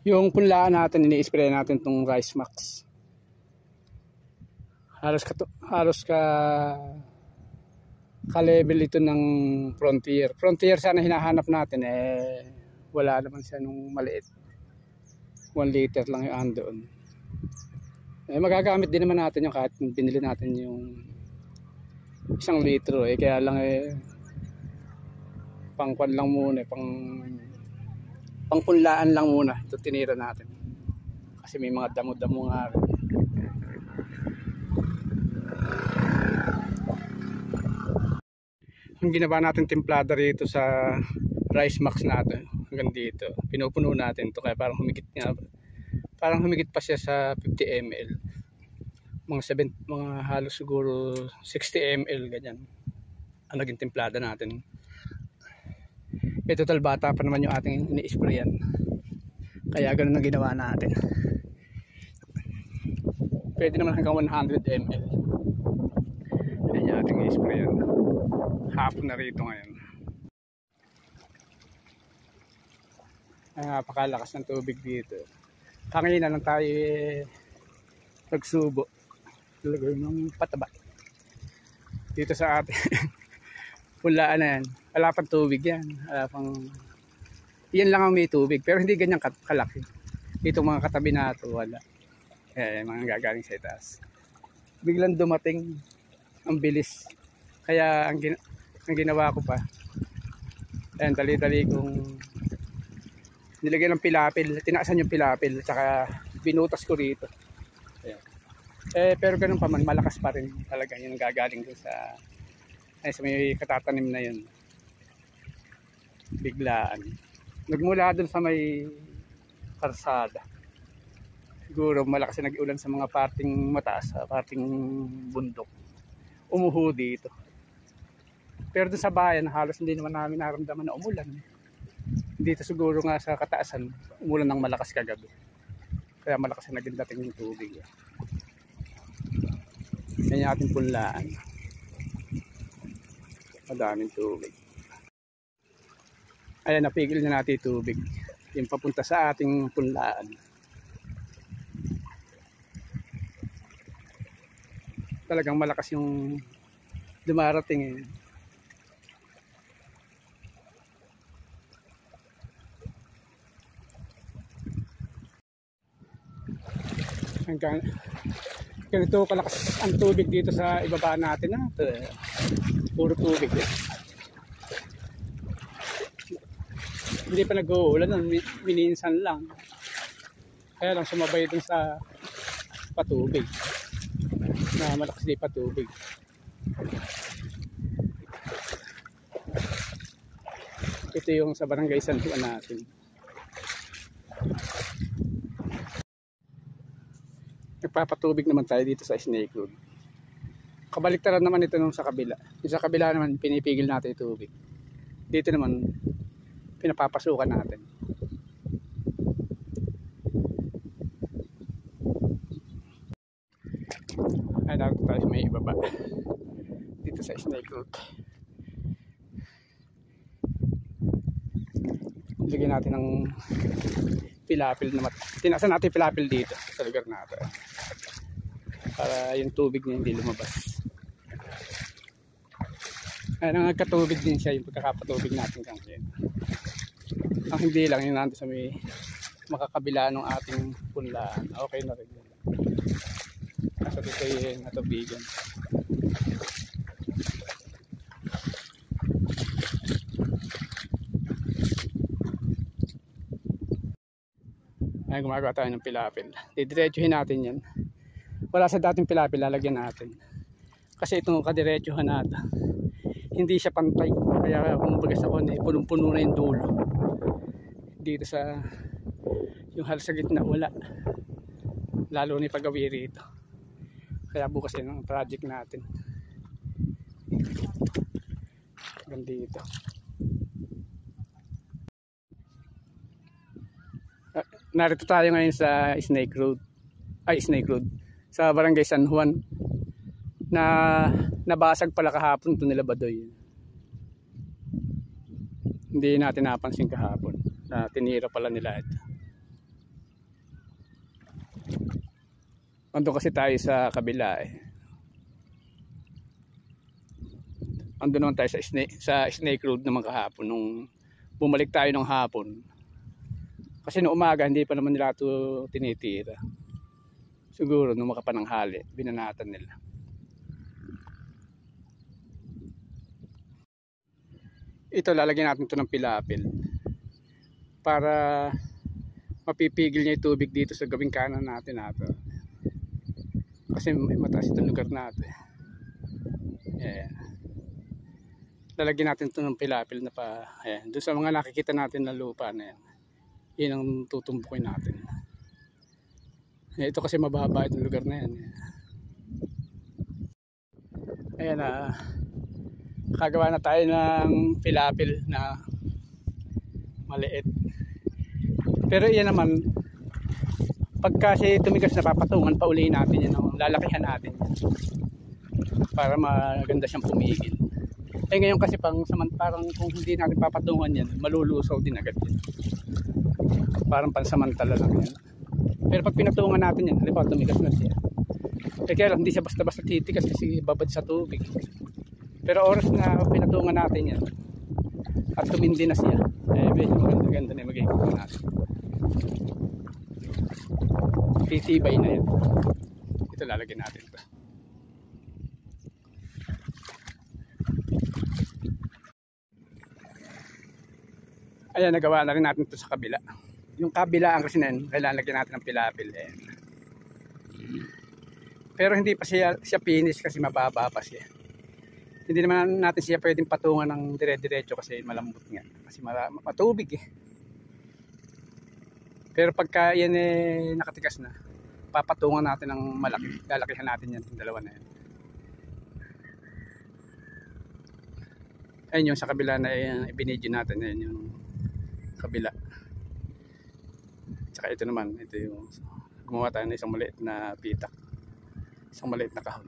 Yung punlaan natin, ini-spray natin itong Rice Max. Halos ka-level ito ng Frontier. Frontier sana hinahanap natin, wala naman siya nung maliit. 1 liter lang yung andoon. Magagamit din naman natin yung kahit binili natin yung 1 litro, kaya lang pangkwan lang muna, pangpunlaan lang muna ito tinira natin kasi may mga damo-damo nga rin. Ang ginawa natin templada rito sa Rice Max natin hanggang dito, pinupuno natin to kaya parang humigit pa siya sa 50 ml, mga halos siguro 60 ml ganyan ang naging templada natin. Total bata pa naman yung ating ini-sprayan, kaya ganun ang ginawa natin. Pwede naman hanggang 100 ml. Ayan yung ating i-sprayan. Hapon na rito ngayon. Napakalakas ng tubig dito. Kanina lang tayo nagsubo. Lagay ng pataba dito sa atin. Pulaan na yan. Wala pang tubig yan. Yan lang ang may tubig. Pero hindi ganyan kalaki. Itong mga katabi na ito, wala. Mga gagaling sa itaas. Biglang dumating. Ang bilis. Kaya ang ginawa ko pa, dali-dali kong nilagyan ng pilapil. Tinaasan yung pilapil. Tsaka binutas ko rito. Ayan. Pero ganun pa man, malakas pa rin talaga yung gagaling doon sa may katatanim na yun. Biglaan. Nagmula doon sa may karsada. Siguro malakas na nag-ulan sa mga parting mataas, sa parting bundok. Umuho dito. Pero doon sa bayan, halos hindi naman namin naramdaman na umulan. Dito siguro nga sa kataasan, umulan ng malakas kagabi. Kaya malakas na naging dating yung tubig. Yan yung ating punlaan. Madaming tubig. Ayan, napigil na natin yung tubig. Yung papunta sa ating punlaan. Talagang malakas yung dumarating . Hanggang ganito kalakas ang tubig dito sa ibaba natin . Puro tubig . Hindi pa nag-uulan, minsan lang. Kaya lang sumabay dun sa patubig. Na malakas din patubig. Ito yung sa Barangay San Juan natin. Nagpapatubig naman tayo dito sa Snake Road. Kabaliktaran naman ito nung sa kabila. Yung sa kabila naman pinipigil natin yung tubig. Dito naman pinapapasukan natin. Ay, dito tayo sa may ibaba. Dito sa Snake Road. Lagyan natin ng pilapil na tinasan natin pilapil dito sa lugar natin. Para yung tubig niya hindi lumabas. Ay, nangagkatubig din siya yung pagkakapatubig natin ngayon. Ang hindi lang yun nandun sa may makakabila ng ating punlaan. Okay na rin yun. Nasa dito yung natubigan. Ay, gumagawa tayo ng pilapil. Didiretsuhin natin yan. Wala sa dating pilapil, lalagyan natin. Kasi itong kadiretsuhan natin, hindi siya pantay. Kaya kumbaga sa kone, punong-puno na yung dulo. Dito sa yung halos sa gitna, wala. Lalo ni paggawi rito. Kaya bukas yun ang project natin. Hanggang dito. Narito tayo ngayon sa Snake Road. Snake Road. Sa Barangay San Juan. Na nabasag pala kahapon ito nila Badoy. Hindi natin napansin kahapon na tinira pala nila ito. Andun kasi tayo sa kabila eh. Andun naman tayo sa Snake Road naman kahapon nung bumalik tayo ng hapon. Kasi noong umaga hindi pa naman nila ito tinitira. Siguro nung makapananghali, binanatan nila. Ito lalagyan natin ito ng pilapil para mapipigil niya yung tubig dito sa gawing kanan natin nato. Kasi mataas itong lugar natin. Ayan. Lalagyan natin ito ng pilapil na pa. Ayan. Doon sa mga nakikita natin na lupa na yan. Yan ang tutumbukin natin. Ayan, ito kasi mababa itong lugar na yan. Ayan na. Nakagawa na tayo ng pilapil na maliit. Pero yan naman, pag kasi tumigas na papatungan, paulihin natin yan. Lalakihan natin yan. Para maganda siyang pumigil. Eh ngayon kasi parang kung hindi natin papatungan yan, malulusaw din agad yan. Parang pansamantala lang yan. Pero pag pinatungan natin yan, halimbawa tumigas na siya. Eh kaya lang, hindi siya basta-basta titigas kasi babad sa tubig. Pero oras na pinatungan natin yan at tumindi na siya, eh medyo maganda na yung magiging natin. Titibay na yan. Ito lalagyan natin ito. Ayan, nagawa na rin natin ito sa kabila. Yung kabilaan kasi na yun, kailangan lagyan natin ng pilapil. Ayan. Pero hindi pa siya finish kasi mababa pa siya. Hindi naman natin siya pwedeng patungan ng dire-diretso kasi malambot nga. Kasi matubig eh. Pero pagka yan eh nakatigas na, papatungan natin ng malaki. Lalakihan natin yan, yung dalawa na yan. Ayun yung sa kabila na ibinidyo natin. Ayun yung kabila. Tsaka ito naman, ito yung gumawa tayo ng isang maliit na pitak. Isang maliit na kahon.